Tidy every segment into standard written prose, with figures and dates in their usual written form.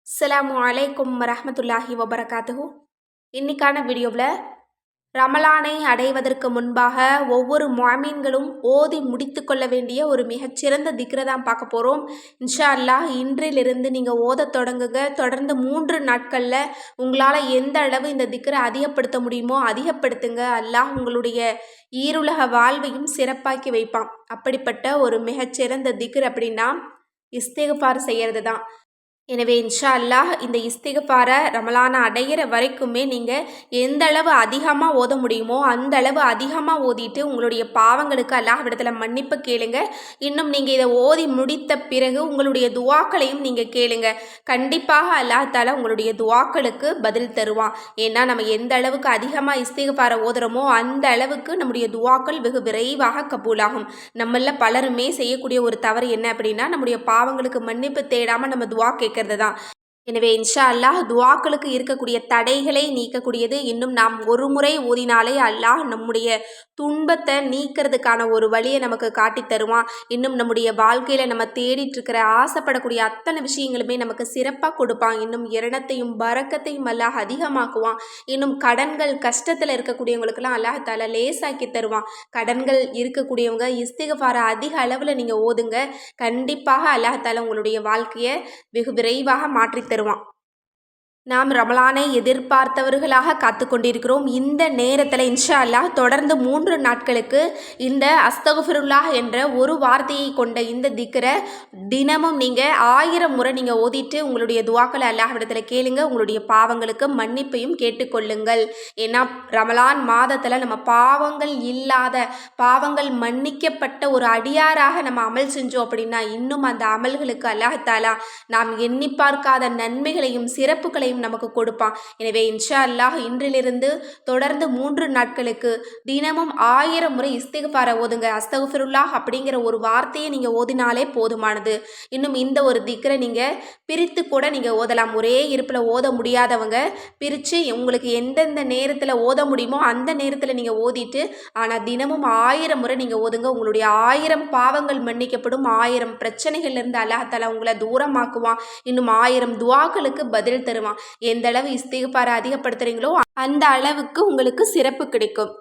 அஸ்ஸலாமு அலைக்கும் வரஹ்மத்துல்லாஹி வபரகாத்துஹு. இன்னைக்கான வீடியோவில் ரமலானை அடைவதற்கு முன்பாக ஒவ்வொரு முஅமின்களும் ஓதி முடித்து கொள்ள வேண்டிய ஒரு மிகச்சிறந்த திக்ரை தான் பார்க்க போகிறோம். இன்ஷா அல்லாஹ் இன்றிலிருந்து நீங்கள் ஓத தொடங்குங்க. தொடர்ந்து 3 நாட்களில் உங்களால் எந்த அளவு இந்த திக்ரை அதிகப்படுத்த முடியுமோ அதிகப்படுத்துங்க. அல்லாஹ் உங்களுடைய ஈருலக வாழ்வையும் சிறப்பாக்கி வைப்பான். அப்படிப்பட்ட ஒரு மிகச்சிறந்த திக்ர் அப்படின்னா இஸ்திக்ஃபார் செய்கிறது தான். எனவே இன்ஷா அல்லாஹ் இந்த இஸ்திக்ஃபாரை ரமலானை அடையிற வரைக்குமே நீங்கள் எந்த அளவு அதிகமாக ஓத முடியுமோ அந்த அளவு அதிகமாக ஓதிட்டு உங்களுடைய பாவங்களுக்கு அல்லாஹ்விடத்தில் மன்னிப்பு கேளுங்க. இன்னும் நீங்கள் இதை ஓதி முடித்த பிறகு உங்களுடைய துவாக்களையும் நீங்கள் கேளுங்க. கண்டிப்பாக அல்லாஹ் தாலா உங்களுடைய துவாக்களுக்கு பதில் தருவான். ஏன்னா நம்ம எந்த அளவுக்கு அதிகமாக இஸ்திக்ஃபாரை ஓதுறோமோ அந்த அளவுக்கு நம்முடைய துவாக்கள் வெகு விரைவாக கபூலாகும். நம்மள பலருமே செய்யக்கூடிய ஒரு தவறு என்ன அப்படின்னா நம்முடைய பாவங்களுக்கு மன்னிப்பு தேடாமல் நம்ம துவா கேட்கறது தான். எனவே இன்ஷா அல்லாஹ் துவாக்களுக்கு இருக்கக்கூடிய தடைகளை நீக்கக்கூடியது. இன்னும் நாம் ஒரு முறை ஓதினாலே அல்லாஹ் நம்முடைய துன்பத்தை நீக்கிறதுக்கான ஒரு வழியை நமக்கு காட்டி தருவான். இன்னும் நம்முடைய வாழ்க்கையில் நம்ம தேடிட்டு இருக்கிற ஆசைப்படக்கூடிய அத்தனை விஷயங்களுமே நமக்கு சிறப்பாக கொடுப்பான். இன்னும் இரணத்தையும் பரக்கத்தையும் அல்லாஹ் அதிகமாக்குவான். இன்னும் கடன்கள் கஷ்டத்தில் இருக்கக்கூடியவங்களுக்கெல்லாம் அல்லாஹ் தாலா லேசாக்கி தருவான். கடன்கள் இருக்கக்கூடியவங்க இஸ்திக்ஃபாரை அதிக அளவில் நீங்கள் ஓதுங்க. கண்டிப்பாக அல்லாஹ் தாலா உங்களுடைய வாழ்க்கையை வெகு விரைவாக மாற்றி தருவான். நாம் ரமலானை எதிர்பார்த்தவர்களாக காத்து கொண்டிருக்கிறோம். இந்த நேரத்தில் இன்ஷா அல்லாஹ் தொடர்ந்து 3 நாட்களுக்கு இந்த அஸ்தகுஃபிருல்லாஹ் என்ற ஒரு வார்த்தையை கொண்ட இந்த திக்ரை தினமும் நீங்கள் 1000 முறை நீங்கள் ஓதிட்டு உங்களுடைய துவாக்களை அல்லாஹ்விடத்தில் கேளுங்க. உங்களுடைய பாவங்களுக்கு மன்னிப்பையும் கேட்டுக்கொள்ளுங்கள். ஏன்னா ரமலான் மாதத்தில் நம்ம பாவங்கள் இல்லாத பாவங்கள் மன்னிக்கப்பட்ட ஒரு அடியாராக நம்ம அமல் செஞ்சோம் அப்படின்னா இன்னும் அந்த அமல்களுக்கு அல்லாஹ் தாலா நாம் எண்ணி பார்க்காத நன்மைகளையும் சிறப்புகளையும் நமக்கு கொடுப்பான். எனவே இன்ஷா அல்லாஹ் இன்றிலிருந்து தொடர்ந்து 3 நாட்களுக்கு தினமும் 1000 முறை இஸ்திக்ஃபாரை ஓதுங்க. அஸ்தகுஃபிருல்லாஹ் அப்படிங்கிற ஒரு வார்த்தையை நீங்கள் ஓதினாலே போதுமானது. இன்னும் இந்த ஒரு திக்ரை நீங்கள் பிரித்து கூட நீங்கள் ஓதலாம். ஒரே இருப்பில் ஓத முடியாதவங்க பிரித்து உங்களுக்கு எந்தெந்த நேரத்தில் ஓத முடியுமோ அந்த நேரத்தில் நீங்கள் ஓதிட்டு ஆனால் தினமும் 1000 முறை நீங்கள் ஓதுங்க. உங்களுடைய 1000 பாவங்கள் மன்னிக்கப்படும். 1000 பிரச்சனைகள்லேருந்து அல்லாஹ் தஆலா உங்களை தூரமாக்குவான். இன்னும் 1000 துவாக்களுக்கு பதில் தருவான். எந்த அளவு இஸ்திக்ஃபாரை அதிகப்படுத்துறீங்களோ அந்த அளவுக்கு உங்களுக்கு சிறப்பு கிடைக்கும்.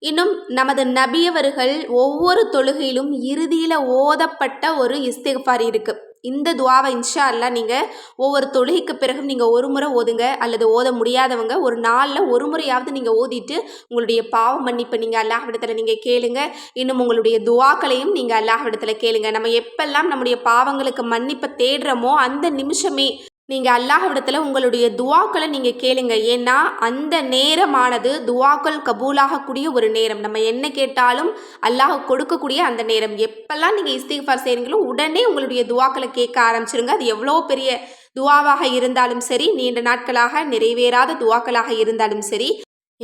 இன்னும் நமது நபியவர்கள் ஒவ்வொரு தொழுகையிலும் இறுதியில் ஓதப்பட்ட ஒரு இஸ்திக்ஃபார் இருக்குது. இந்த துவாவை இன்ஷா அல்லாஹ் நீங்கள் ஒவ்வொரு தொழுகைக்கு பிறகும் நீங்கள் ஒரு முறை ஓதுங்க. அல்லது ஓத முடியாதவங்க ஒரு நாளில் ஒரு முறையாவது நீங்கள் ஓதிட்டு உங்களுடைய பாவ மன்னிப்பை நீங்கள் அல்லாஹ்விடத்தில் நீங்கள் கேளுங்க. இன்னும் உங்களுடைய துவாக்களையும் நீங்கள் அல்லாஹ்விடத்தில் கேளுங்க. நம்ம எப்பெல்லாம் நம்முடைய பாவங்களுக்கு மன்னிப்பை தேடுறோமோ அந்த நிமிஷமே நீங்கள் அல்லாஹ்விடத்தில் உங்களுடைய துவாக்களை நீங்கள் கேளுங்க. ஏன்னா அந்த நேரமானது துவாக்கள் கபூலாகக்கூடிய ஒரு நேரம். நம்ம என்ன கேட்டாலும் அல்லாஹ் கொடுக்கக்கூடிய அந்த நேரம். எப்பெல்லாம் நீங்கள் இஸ்திக்ஃபார் செய்கிறீங்களோ உடனே உங்களுடைய துவாக்களை கேட்க ஆரம்பிச்சிருங்க. அது எவ்வளோ பெரிய துவாவாக இருந்தாலும் சரி, நீண்ட நாட்களாக நிறைவேறாத துவாக்களாக இருந்தாலும் சரி.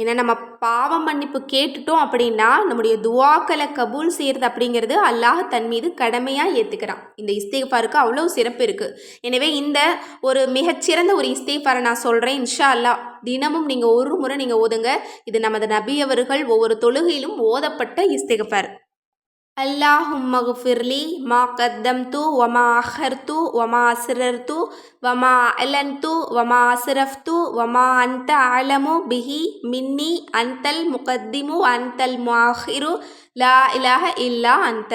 ஏன்னா நம்ம பாவ மன்னிப்பு கேட்டுட்டோம் அப்படின்னா நம்முடைய துவாக்களை கபூல் செய்கிறது அப்படிங்கிறது அல்லாஹ் தன் மீது கடமையாக ஏற்றுக்கிறான். இந்த இஸ்திக்ஃபாருக்கு அவ்வளோ சிறப்பு இருக்குது. எனவே இந்த ஒரு மிகச்சிறந்த ஒரு இஸ்திக்ஃபாரை நான் சொல்கிறேன். இன்ஷா அல்லாஹ் தினமும் நீங்கள் ஒரு முறை நீங்கள் ஓதுங்க. இது நமது நபி அவர்கள் ஒவ்வொரு தொழுகையிலும் ஓதப்பட்ட இஸ்திக்ஃபார். அல்லாஹும்ம குஃபிர்லி மா கத்தம்து வமா அஹர்து வமா அஸ்ரர்து வமா அலன்து வமா அஸ்ரஃப்து வமா அன்த அலமு பிஹி மின்னி அன்தல் முகத்திமு அன்தல் முஆஹிரு லா இலாஹ இல்லா அன்த.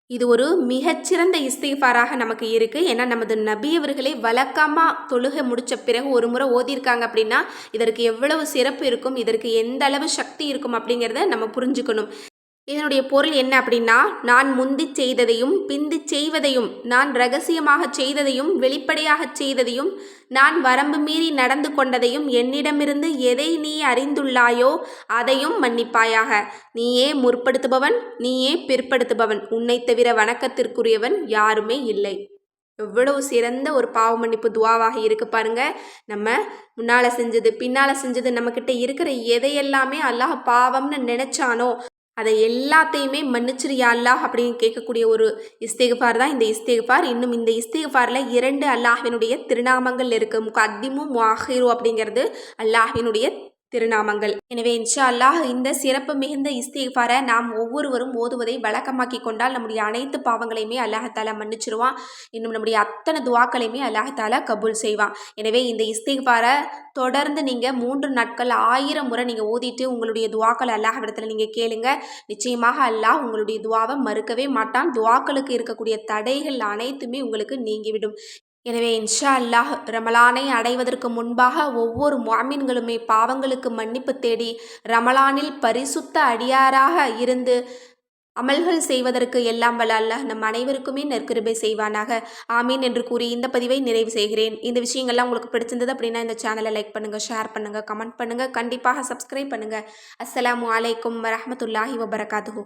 இது ஒரு மிகச்சிறந்த இஸ்திக்ஃபாராக நமக்கு இருக்குது. ஏன்னா நமது நபியவர்களே வழக்கமாக தொழுகை முடித்த பிறகு ஒரு முறை ஓதியிருக்காங்க அப்படின்னா இதற்கு எவ்வளவு சிறப்பு இருக்கும், இதற்கு எந்த அளவு சக்தி இருக்கும் அப்படிங்கிறத நம்ம புரிஞ்சுக்கணும். இதனுடைய பொருள் என்ன அப்படின்னா, நான் முந்தி செய்ததையும் பிந்தி செய்வதையும், நான் இரகசியமாக செய்ததையும் வெளிப்படையாக செய்ததையும், நான் வரம்பு மீறி நடந்து கொண்டதையும், என்னிடமிருந்து எதை நீ அறிந்துள்ளாயோ அதையும் மன்னிப்பாயாக. நீயே முற்படுத்துபவன், நீயே பிற்படுத்துபவன், உன்னை தவிர வணக்கத்திற்குரியவன் யாருமே இல்லை. எவ்வளவு சிறந்த ஒரு பாவ மன்னிப்பு துவாவாக இருக்கு பாருங்க. நம்ம முன்னால் செஞ்சது பின்னால் செஞ்சது நம்மக்கிட்ட இருக்கிற எதையெல்லாமே அல்லாஹ் பாவம்னு நினைச்சானோ அதை எல்லாத்தையுமே மன்னிச்சிரியா அல்லாஹ் அப்படின்னு கேட்கக்கூடிய ஒரு இஸ்திக்ஃபார் தான் இந்த இஸ்திக்ஃபார். இன்னும் இந்த இஸ்திக்ஃபாரில் 2 அல்லாஹ்வினுடைய திருநாமங்கள் இருக்குது. முகத்திமு முஆஹிரு அப்படிங்கிறது அல்லாஹ்வினுடைய திருநாமங்கள். எனவே இன்ஷா அல்லாஹ் இந்த சிறப்பு மிகுந்த இஸ்திக்ஃபாரை நாம் ஒவ்வொருவரும் ஓதுவதை வழக்கமாக்கி கொண்டால் நம்முடைய அனைத்து பாவங்களையுமே அல்லாஹாலா மன்னிச்சிருவான். இன்னும் நம்முடைய அத்தனை துவாக்களையுமே அல்லாஹாலா கபூல் செய்வான். எனவே இந்த இஸ்திக்ஃபாரை தொடர்ந்து நீங்கள் 3 நாட்கள் 1000 முறை நீங்கள் ஓதிட்டு உங்களுடைய துவாக்கள் அல்லாஹ்விடத்தில் நீங்கள் கேளுங்க. நிச்சயமாக அல்லாஹ் உங்களுடைய துவாவை மறுக்கவே மாட்டான். துவாக்களுக்கு இருக்கக்கூடிய தடைகள் அனைத்துமே உங்களுக்கு நீங்கிவிடும். எனவே இன்ஷா அல்லாஹ் ரமலானை அடைவதற்கு முன்பாக ஒவ்வொரு முஅமின்களுமே பாவங்களுக்கு மன்னிப்பு தேடி ரமலானில் பரிசுத்த அடியாராக இருந்து அமல்கள் செய்வதற்கு எல்லாம் வல்ல அல்லாஹ் நம் அனைவருக்குமே நற்கிருபை செய்வானாக. ஆமீன் என்று கூறி இந்த பதிவை நிறைவு செய்கிறேன். இந்த விஷயங்கள்லாம் உங்களுக்கு பிடிச்சிருந்தது அப்படின்னா இந்த சேனலை லைக் பண்ணுங்கள், ஷேர் பண்ணுங்கள், கமெண்ட் பண்ணுங்கள், கண்டிப்பாக சப்ஸ்கிரைப் பண்ணுங்கள். அஸ்ஸலாமு அலைக்கும் வரஹ்மத்துல்லாஹி வபரகாத்துஹு.